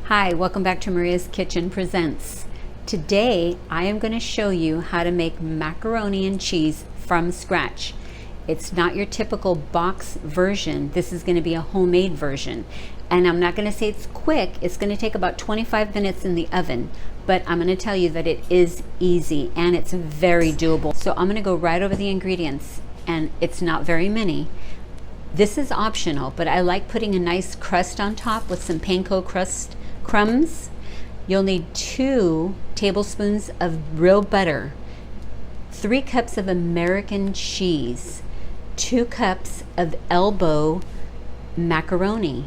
Hi, welcome back to Maria's Kitchen Presents. Today I am going to show you how to make macaroni and cheese from scratch. It's not your typical box version. This is going to be a homemade version. And I'm not going to say it's quick. It's going to take about 25 minutes in the oven. But I'm going to tell you that it is easy and it's very doable. So I'm going to go right over the ingredients, and it's not very many. This is optional, but I like putting a nice crust on top with some panko crust crumbs. You'll need 2 tablespoons of real butter, 3 cups of American cheese, 2 cups of elbow macaroni.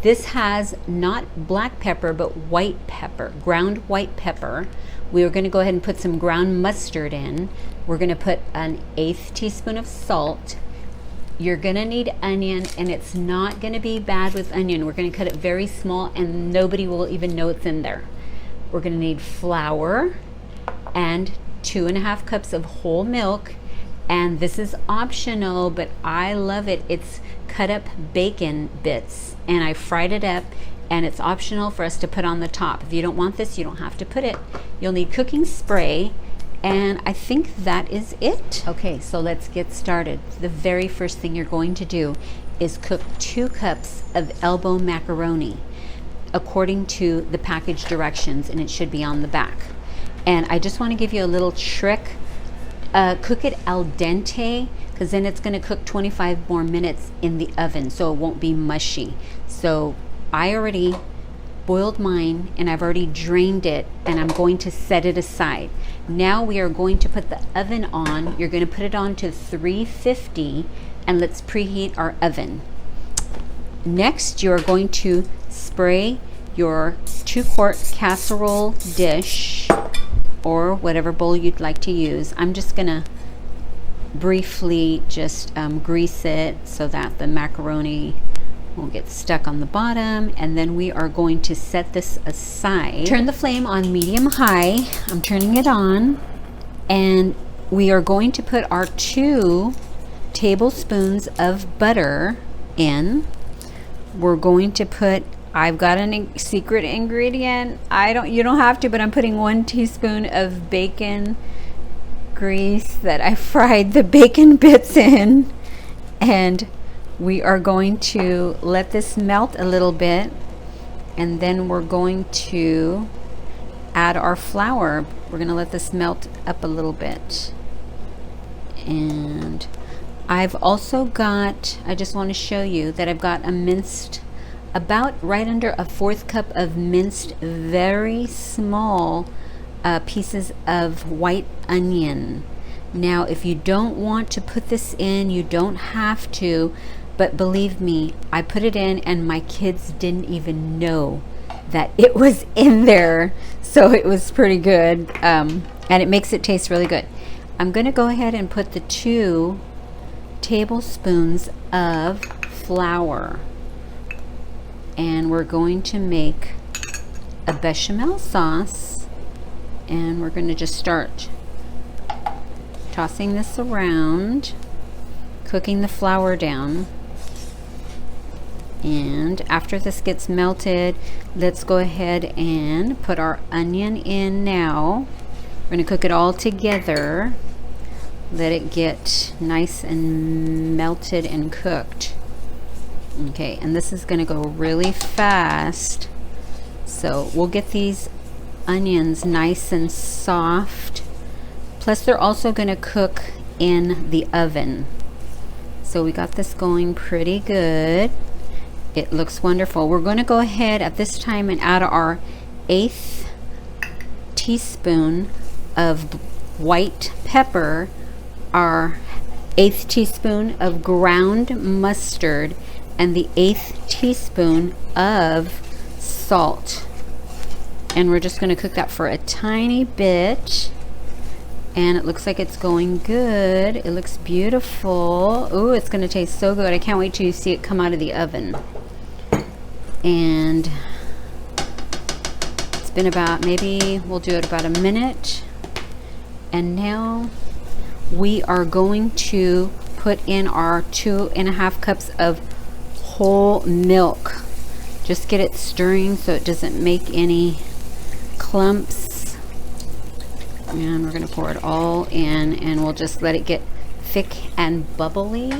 This has not black pepper but white pepper, ground white pepper. We are going to go ahead and put some ground mustard in. We're going to put an 1/8 teaspoon of salt. You're going to need onion, and it's not going to be bad with onion. We're going to cut it very small and nobody will even know it's in there. We're going to need flour and 2.5 cups of whole milk, and this is optional, but I love it. It's cut up bacon bits and I fried it up, and it's optional for us to put on the top. If you don't want this, you don't have to put it. You'll need cooking spray. And I think that is it. Okay, so let's get started. The very first thing you're going to do is cook 2 cups of elbow macaroni according to the package directions, and it should be on the back. And I just want to give you a little trick. Cook it al dente, because then it's going to cook 25 more minutes in the oven, so it won't be mushy. So I already boiled mine and I've already drained it, and I'm going to set it aside. Now we are going to put the oven on. You're going to put it on to 350, and let's preheat our oven. Next, you're going to spray your 2-quart casserole dish or whatever bowl you'd like to use. I'm just going to briefly just grease it so that the macaroni won't get stuck on the bottom, and then we are going to set this aside. Turn the flame on medium-high. I'm turning it on, and we are going to put our 2 tablespoons of butter in. We're going to put, I've got a secret ingredient. You don't have to, but I'm putting 1 teaspoon of bacon grease that I fried the bacon bits in, and we are going to let this melt a little bit, and then we're going to add our flour. We're going to let this melt up a little bit. And I've also got, I just want to show you that I've got a minced, about right under a 1/4 cup of minced very small pieces of white onion. Now if you don't want to put this in, you don't have to. But believe me, I put it in and my kids didn't even know that it was in there. So it was pretty good. And it makes it taste really good. I'm going to go ahead and put the 2 tablespoons of flour. And we're going to make a bechamel sauce. And we're going to just start tossing this around, cooking the flour down. And after this gets melted, let's go ahead and put our onion in now. We're going to cook it all together. Let it get nice and melted and cooked. Okay, and this is going to go really fast. So we'll get these onions nice and soft. Plus they're also going to cook in the oven. So we got this going pretty good. It looks wonderful. We're going to go ahead at this time and add our 1/8 teaspoon of white pepper, our 1/8 teaspoon of ground mustard, and the 1/8 teaspoon of salt. And we're just going to cook that for a tiny bit. And it looks like it's going good. It looks beautiful. Ooh, it's going to taste so good. I can't wait till you see it come out of the oven. And it's been about, maybe we'll do it about a minute. And now we are going to put in our 2.5 cups of whole milk. Just get it stirring so it doesn't make any clumps. And we're going to pour it all in, and we'll just let it get thick and bubbly.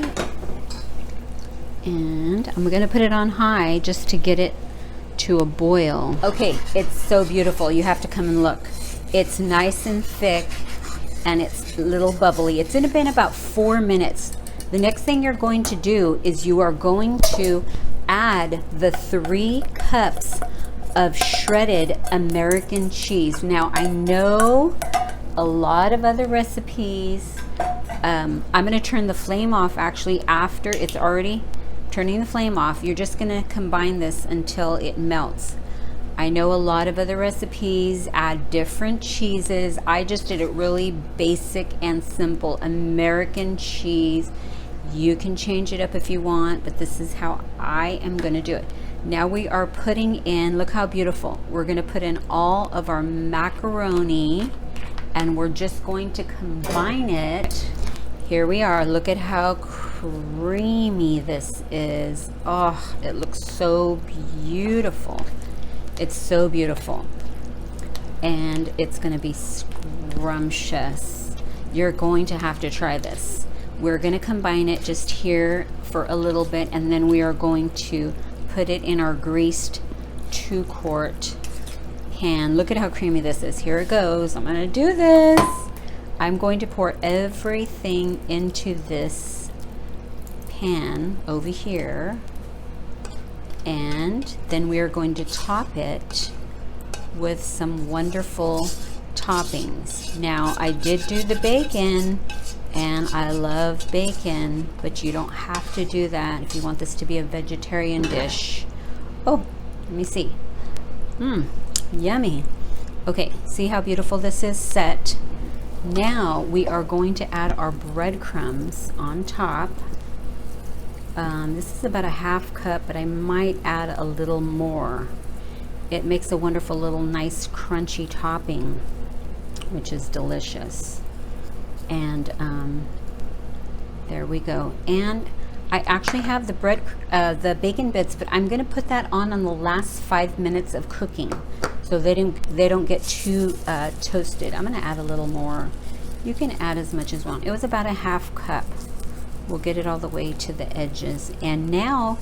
And I'm going to put it on high just to get it to a boil. Okay, it's so beautiful. You have to come and look. It's nice and thick, and it's a little bubbly. It's been about 4 minutes. The next thing you're going to do is you are going to add the 3 cups of shredded American cheese. Now, I know a lot of other recipes, I'm going to turn the flame off actually after it's already turning the flame off. You're just going to combine this until it melts. I know a lot of other recipes add different cheeses. I just did it really basic and simple. American cheese. You can change it up if you want, but this is how I am going to do it. Now we are putting in, look how beautiful. We're going to put in all of our macaroni, and we're just going to combine it. Here we are. Look at how creamy this is. Oh, it looks so beautiful. It's so beautiful. And it's going to be scrumptious. You're going to have to try this. We're going to combine it just here for a little bit, and then we are going to put it in our greased 2-quart pan. Look at how creamy this is. Here it goes. I'm going to do this. I'm going to pour everything into this pan over here, and then we are going to top it with some wonderful toppings. Now, I did do the bacon, and I love bacon, but you don't have to do that if you want this to be a vegetarian dish. Oh, let me see. Yummy. Okay, see how beautiful this is set. Now we are going to add our breadcrumbs on top. This is about a 1/2 cup, but I might add a little more. It makes a wonderful little nice crunchy topping, which is delicious. And there we go. And I actually have the bacon bits, but I'm going to put that on the last 5 minutes of cooking, so they don't get too toasted. I'm going to add a little more. You can add as much as you want. It was about a 1/2 cup. We'll get it all the way to the edges. And now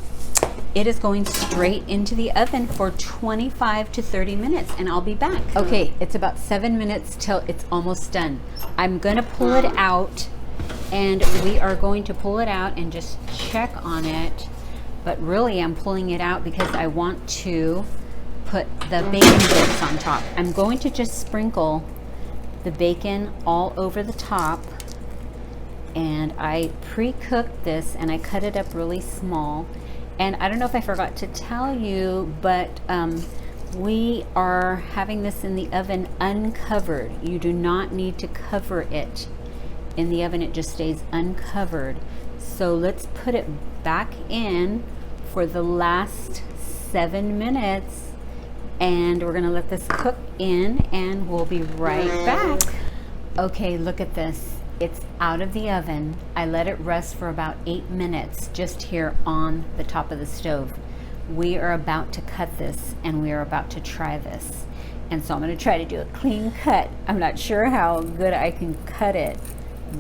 it is going straight into the oven for 25 to 30 minutes, and I'll be back. Okay, it's about 7 minutes till it's almost done. I'm going to pull it out, and we are going to pull it out and just check on it. But really, I'm pulling it out because I want to put the bacon bits on top. I'm going to just sprinkle the bacon all over the top. And I pre-cooked this, and I cut it up really small. And I don't know if I forgot to tell you, but we are having this in the oven uncovered. You do not need to cover it in the oven. It just stays uncovered. So let's put it back in for the last 7 minutes, and we're gonna let this cook in, and we'll be right back. Okay, look at this. It's out of the oven. I let it rest for about 8 minutes just here on the top of the stove. We are about to cut this, and we are about to try this. And so I'm going to try to do a clean cut. I'm not sure how good I can cut it,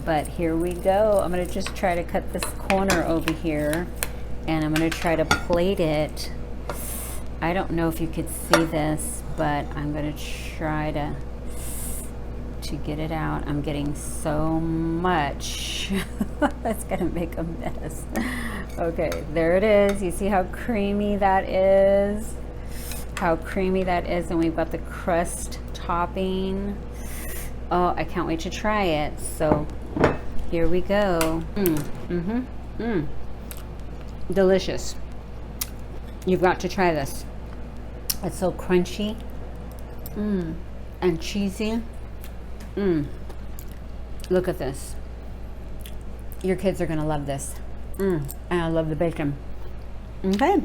but here we go. I'm going to just try to cut this corner over here, and I'm going to try to plate it. I don't know if you could see this, but I'm going to try to get it out. I'm getting so much. That's gonna make a mess. Okay, there it is. You see how creamy that is? How creamy that is, and we've got the crust topping. Oh, I can't wait to try it. So here we go. delicious. You've got to try this. It's so crunchy and cheesy. Look at this. Your kids are gonna love this. And I love the bacon. Okay,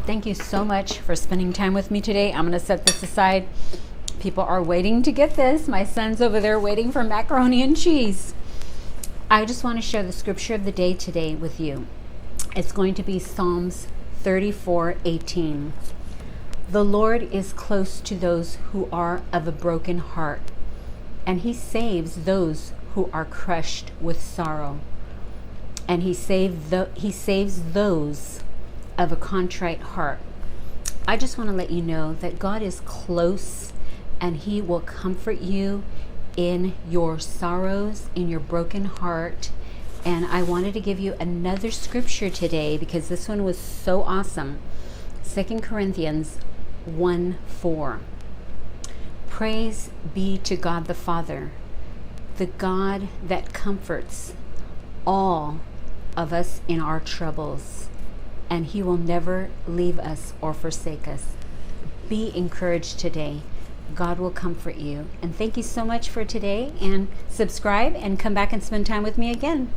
thank you so much for spending time with me today. I'm gonna set this aside. People are waiting to get this. My son's over there waiting for macaroni and cheese. I just want to share the scripture of the day today with you. It's going to be Psalms 34:18. The Lord is close to those who are of a broken heart, and he saves those who are crushed with sorrow. And he saves those of a contrite heart. I just want to let you know that God is close, and he will comfort you in your sorrows, in your broken heart. And I wanted to give you another scripture today because this one was so awesome. 2 Corinthians 1:4. Praise be to God the Father, the God that comforts all of us in our troubles, and he will never leave us or forsake us. Be encouraged today. God will comfort you. And thank you so much for today, and subscribe and come back and spend time with me again.